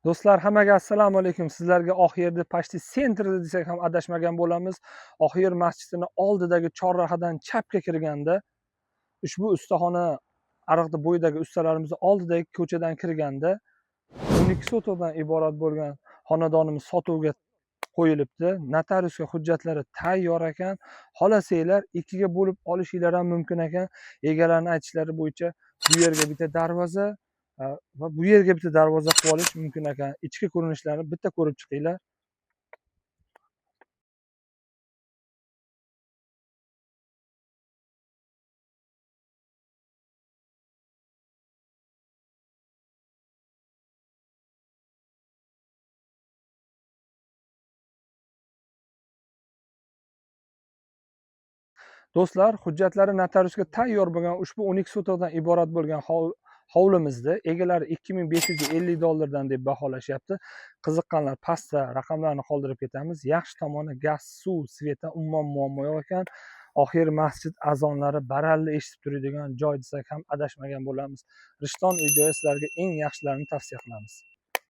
Do'stlar, hammaga assalomu alaykum. Sizlarga Oqyerda Pashti sentrida desak ham adashmagan bo'lamiz. Oqyer masjidining oldidagi chorrahadan chapga kirganda ushbu ustaxona ariqda bo'yidagi ustalarimiz oldidagi ko'chadan kirganda 12 sotixdan iborat bo'lgan xonadonimiz sotuvga qo'yilibdi. Notariusga hujjatlari tayyor ekan. Xohlasanglar ikkiga bo'lib olishinglar ham mumkin ekan. Egalarning aytishlari bo'yicha bu yerga bitta darvoza va bu yerga bitta darvoza qilib olish mumkin ekan. Ichki ko'rinishlarini bitta ko'rib chiqinglar. Do'stlar, hujjatlari notariusga tayyor bo'lgan ushbu 12 sotixdan iborat bo'lgan hovlimizda egalari $2550 deb baholashyapti. Qiziqqanlar pastda raqamlarni qoldirib ketamiz. Yaxshi tomoni gaz, suv, svetdan umuman muammo yo'q ekan. Oxir masjid azonlari baralla eshitib turadigan joy desak ham adashmagan bo'lamiz. Rishton uy-joyi sizlarga eng yaxshilarini tavsiya qilamiz.